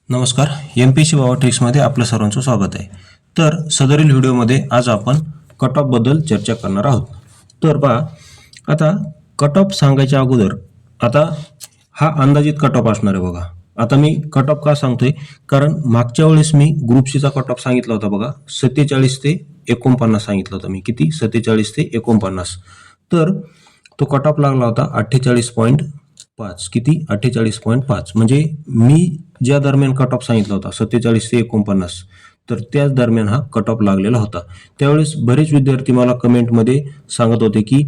नमस्कार, MPC बाबा ट्रिक्समध्ये आपलं सर्वांचं स्वागत आहे. तर सदरील व्हिडिओमध्ये आज आपण कट ऑफ बद्दल चर्चा करणार आहोत. तर पहा, आता कट ऑफ सांगायच्या अगोदर आता हा अंदाजित कट ऑफ असणार आहे बघा. आता मी कट ऑफ का सांगतोय, कारण मागच्या वेळेस मी ग्रुप सीचा कट ऑफ सांगितला होता बघा, 47 ते 49 सांगितलं होतं मी. किती? 47 ते 49. तर तो कट ऑफ लागला होता 48.5. किती? 48.5. म्हणजे मी ज्या दरम्यान कट ऑफ सांगितला होता 47 ते 49, तर त्याच दरम्यान हा कट ऑफ लागलेला होता. त्यावेळेस बरेच विद्यार्थी मला कमेंटमध्ये सांगत होते की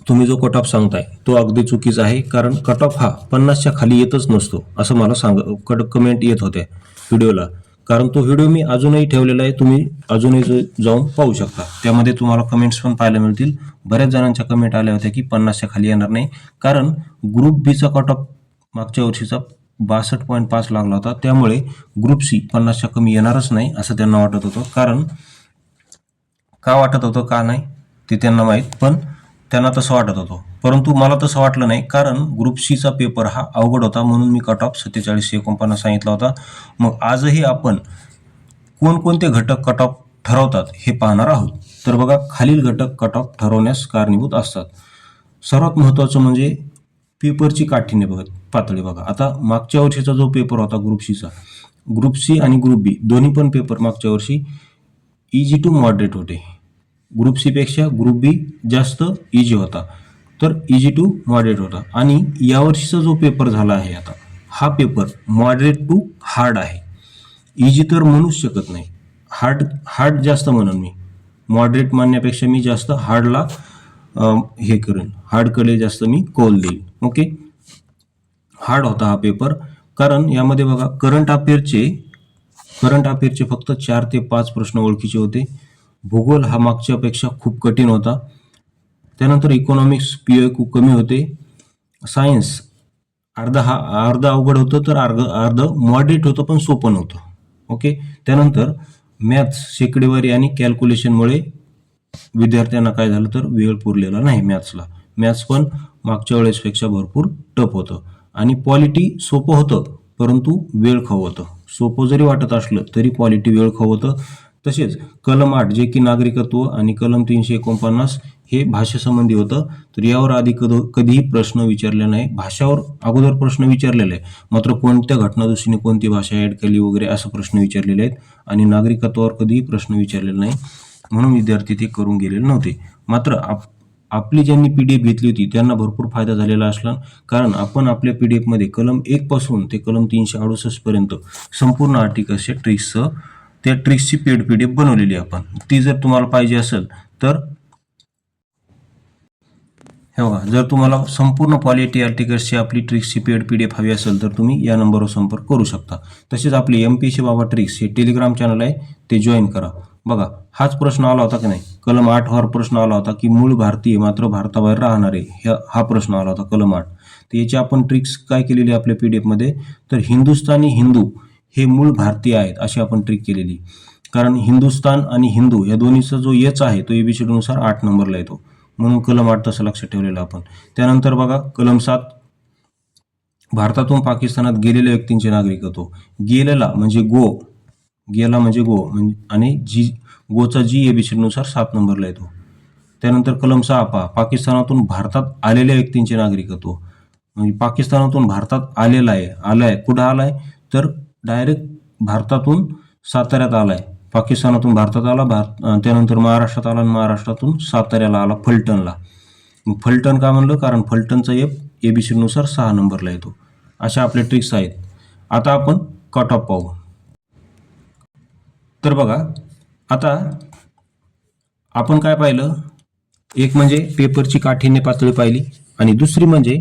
तुम्ही जो कट ऑफ सांगताय तो अगदी चुकीचा आहे, कारण कट ऑफ हा 50च्या खाली येतच नसतो, असं मला कमेंट येत होत्या व्हिडिओला. कारण तो व्हिडिओ मी अजूनही ठेवलेला आहे, तुम्ही अजूनही जाऊन पाहू शकता. त्यामध्ये तुम्हाला कमेंट्स पण पाहायला मिळतील. बऱ्याच जणांच्या कमेंट आल्या होत्या की 50च्या खाली येणार नाही, कारण ग्रुप बीचा कट ऑफ मागच्या वर्षीचा 62.5 लागला होता. त्यामुळे ग्रुप सी 50च्या कमी येणारच नाही असं त्यांना वाटत होतं. कारण का वाटत होतं, का नाही ते त्यांना माहीत, पण त्यांना तसं वाटत होतं. परंतु मला तसं वाटलं नाही, कारण ग्रुप सीचा पेपर हा अवघड होता, म्हणून मी कट ऑफ 47 ते 49 सांगितला होता. मग आजही आपण कोणकोणते घटक कट ऑफ ठरवतात हे पाहणार आहोत. तर बघा, खालील घटक कट ऑफ ठरवण्यास कारणीभूत असतात. सर्वात महत्त्वाचं म्हणजे पेपरची काठीण्य पातळी बघा. आता मागच्या वर्षीचा जो पेपर होता ग्रुप सीचा, ग्रुप सी आणि ग्रुप बी दोन्ही पण पेपर मागच्या वर्षी इजी टू मॉडरेट होते. ग्रुप सी पेक्षा ग्रुप बी जास्त इजी होता, तर इजी टू मॉडरेट होता. आणि यावर्षीचा जो पेपर झाला आहे आता, हा पेपर मॉडरेट टू हार्ड आहे. इजी तर म्हणूच शकत नाही, हार्ड जास्त म्हणून मी मॉडरेट मानण्यापेक्षा मी जास्त हार्डला हे करेन, हार्डकडे जास्त मी कौल देईल. ओके, हार्ड होता हा पेपर, कारण यामध्ये बघा करंट अफेअरचे फक्त 4 ते 5 प्रश्न ओळखीचे होते. भूगोल हा मागच्यापेक्षा खूप कठीण होता. त्यानंतर इकॉनॉमिक्स PIQ कमी होते. सायन्स अर्ध अवघड होतं, तर अर्ध मॉडरेट होतं पण सोपं नव्हतं. ओके, त्यानंतर मॅथ्स शेकडेवारी आणि कॅल्क्युलेशनमुळे विद्यार्थ्यांना काय झालं, तर वेळ पुरलेला नाही मॅथ्सला. मॅथ्स पण मागच्या वेळेसपेक्षा भरपूर टफ होतं. आणि पॉलिटी सोपं होतं, परंतु वेळखाऊ होतं. सोपं जरी वाटत असलं तरी पॉलिटी वेळखाऊ होतं. तसेच कलम 8 जे की नागरिकत्व आणि कलम 349 हे भाषेसंबंधी होतं. तर यावर आधी कधीही प्रश्न विचारले नाही. भाषावर अगोदर प्रश्न विचारलेले आहे, मात्र कोणत्या घटनादुरुस्तीने कोणती भाषा ऍड केली वगैरे असं प्रश्न विचारलेले आहेत. आणि नागरिकत्वावर कधीही प्रश्न विचारलेला नाही, म्हणून विद्यार्थी ते करून गेलेले नव्हते. मात्र आपली ज्यांनी PDF घेतली होती त्यांना भरपूर फायदा झालेला असला, कारण आपण आपल्या PDF मध्ये कलम 1 पासून ते कलम 368 पर्यंत संपूर्ण आर्टिकल्सच्या ट्रिक्सचं, त्या ट्रिक्सची पेड PDF बनवलेली आहे आपण. ती जर तुम्हाला पाहिजे असेल तर हे बघा, जर तुम्हाला संपूर्ण पॉलिटी आर्टिकल्सची आपली ट्रिक्सची पेड PDF हवी असेल तर तुम्ही या नंबरवर संपर्क करू शकता. तसेच आपली MPC बाबा ट्रिक्स हे टेलिग्राम चॅनल आहे, ते जॉईन करा. बघा, हाच प्रश्न आला होता की नाही, कलम 8 वर प्रश्न आला होता की मूळ भारतीय मात्र भारताबाहेर राहणारे, हा प्रश्न आला होता कलम 8. तर याची आपण ट्रिक्स काय केलेली आपल्या PDF मध्ये, तर हिंदुस्थानी हिंदू हे मूळ भारतीय आहेत अशी आपण ट्रिक केलेली. कारण हिंदुस्थान आणि हिंदू या दोन्हीचा जो एच आहे तो ABCD नुसार 8 नंबरला येतो, म्हणून कलम 8 तसं लक्षात ठेवलेलं आपण. त्यानंतर बघा कलम 7, भारतातून पाकिस्तानात गेलेल्या व्यक्तींचे नागरिकत्व. गेला म्हणजे गो आणि गोचा ABCD नुसार 7 नंबरला येतो. त्यानंतर कलम 6 पहा, पाकिस्तानातून भारतात आलेल्या व्यक्तींचे नागरिकत्व. म्हणजे पाकिस्तानातून भारतात आलाय कुठं आलाय, तर डायरेक्ट भारतातून साताऱ्यात आलाय. पाकिस्तानातून भारतात आला, त्यानंतर महाराष्ट्रात आला आणि महाराष्ट्रातून साताऱ्याला आला, फलटणला. फलटण का म्हणलं, कारण फलटणचा ABCD नुसार 6 नंबरला येतो. अशा आपल्या ट्रिक्स आहेत. आता आपण कट ऑफ पाहू. तर बघा, आता आपण काय पाहिलं, एक म्हणजे पेपरची काठीण्य पातळी पाहिली, आणि दुसरी म्हणजे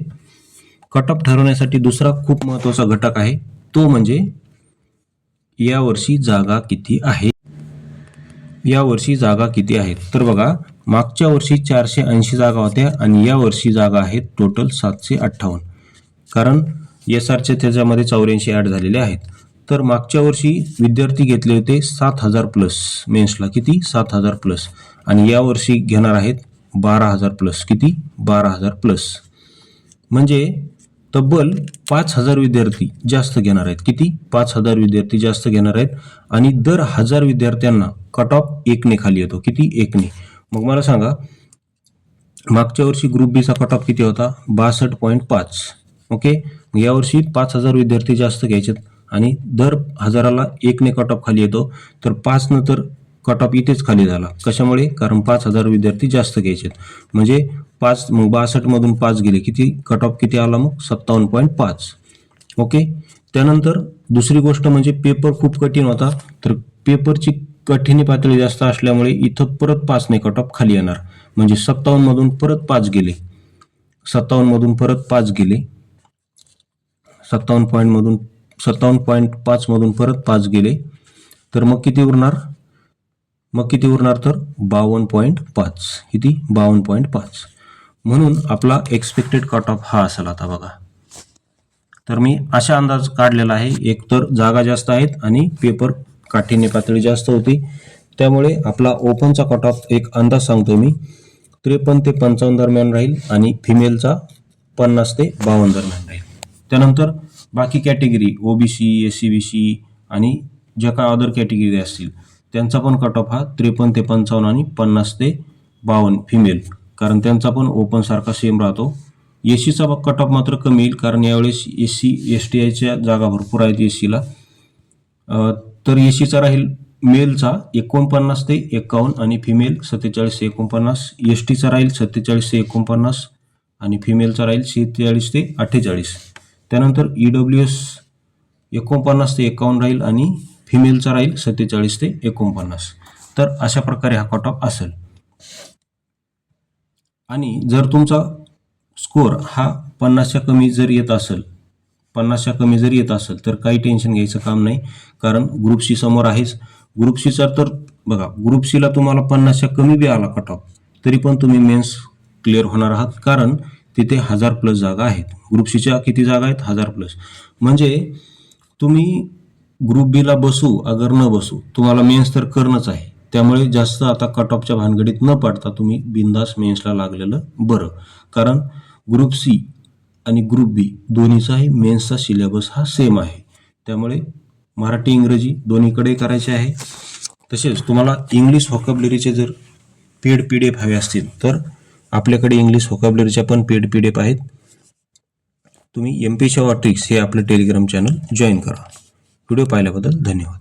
कट ऑफ ठरवण्यासाठी दुसरा खूप महत्त्वाचा घटक आहे, तो म्हणजे यावर्षी जागा किती आहे. तर बघा, मागच्या वर्षी 480 जागा होत्या आणि यावर्षी जागा आहेत टोटल 758, कारण SRच्या त्याच्यामध्ये 84 ॲड झालेले आहेत. तर मागच्या वर्षी विद्यार्थी घेतले होते 7000 प्लस मेन्सला. किती? 7000 प्लस. आणि यावर्षी घेणार आहेत 12000 प्लस. किती? 12000 प्लस. म्हणजे तब्बल 5,000 विद्यार्थी जास्त घेणार आहेत. किती? 5,000 विद्यार्थी जास्त घेणार आहेत आणि दर 1,000 विद्यार्थ्यांना कट ऑफ 1ने खाली येतो. किती? 1ने. मग मला सांगा, मागच्या वर्षी ग्रुप बी चा कट ऑफ किती होता? 62.5. ओके. यावर्षी 5,000 विद्यार्थी जास्त घ्यायचे आणि दर 1,000ला 1ने कट ऑफ खाली येतो. तर 5 नंतर कट ऑफ इथेच खाली झाला. कशामुळे? कारण 5,000 विद्यार्थी जास्त घ्यायचे. म्हणजे 5 मग 62 मधून 5 गेले, किती कट ऑफ किती आला मग? 57.5. ओके. त्यानंतर दुसरी गोष्ट म्हणजे पेपर खूप कठीण होता. तर पेपरची कठीण पातळी जास्त असल्यामुळे इथं परत 5ने कट ऑफ खाली येणार. म्हणजे 57 मधून परत 5 गेले, 57 मधून परत 5 गेले, 57.5 मधून परत 5 गेले. तर मग किती उरणार? तर 52.5. किती? 52.5. म्हणून आपला एक्सपेक्टेड कट ऑफ हा असेल. आता बघा, तर मी अशा अंदाज काढलेला आहे. एक तर जागा जास्त आहेत आणि पेपर काठीण्य पातळी जास्त होती, त्यामुळे आपला ओपनचा कट ऑफ एक अंदाज सांगतो मी, 53 ते 55 दरम्यान राहील आणि फिमेलचा 50 ते 52 दरम्यान राहील. त्यानंतर बाकी कॅटेगरी ओबीसी, SC/BC आणि ज्या काय अदर कॅटेगरी असतील त्यांचा पण कट ऑफ हा 53 ते 55 आणि 50 ते 52 फिमेल, कारण त्यांचा पण ओपन सारखा सेम राहतो. SCचा कट ऑफ मात्र कमी येईल, कारण यावेळेस SC STIच्या जागा भरपूर आहेत SCला. तर SCचा राहील मेलचा 49 ते 51 आणि फिमेल 47 ते 49. STचा राहील 47 ते 49 आणि फिमेलचा राहील 46 ते 48. त्यानंतर EWS 49 ते 51 राहील आणि फिमेलचा राहील 47 ते 49. तर अशा प्रकारे हा कट ऑफ असेल. आणि जर तुमचा स्कोअर हा 50च्या कमी जर येत असेल, 50च्या कमी जर येत असेल तर काही टेन्शन घ्यायचं काम नाही, कारण ग्रुप सी समोर आहेच. ग्रुप सीचा तर बघा, ग्रुप सीला तुम्हाला 50च्या कमी बी आला कट ऑफ तरी पण तुम्ही मेन्स क्लिअर होणार आहात, कारण तिथे 1000+ जागा आहेत. ग्रुप सीच्या किती जागा आहेत? 1000+. म्हणजे तुम्ही ग्रुप बीला बसू अगर न बसू, तुम्हाला मेन्स तर करणंच आहे. त्यामुळे जास्त आता कट ऑफच्या भानगडीत न पडता तुम्ही बिंदास मेन्सला लागलेलं बरं, कारण ग्रुप सी आणि ग्रुप बी दोन्हीचाही मेन्सचा सिलेबस हा सेम आहे. त्यामुळे मराठी इंग्रजी दोन्हीकडे करायचे आहे. तसेच तुम्हाला इंग्लिश व्होकॅब्युलरीचे जर पेड PDF हवे असतील तर आपल्याकडे इंग्लिश व्होकॅब्युलरीच्या पण पेड PDF आहेत. तुम्ही MP शाह ट्रिक्स हे आपलं टेलिग्राम चॅनल जॉईन करा. व्हिडिओ पाहिल्याबद्दल धन्यवाद.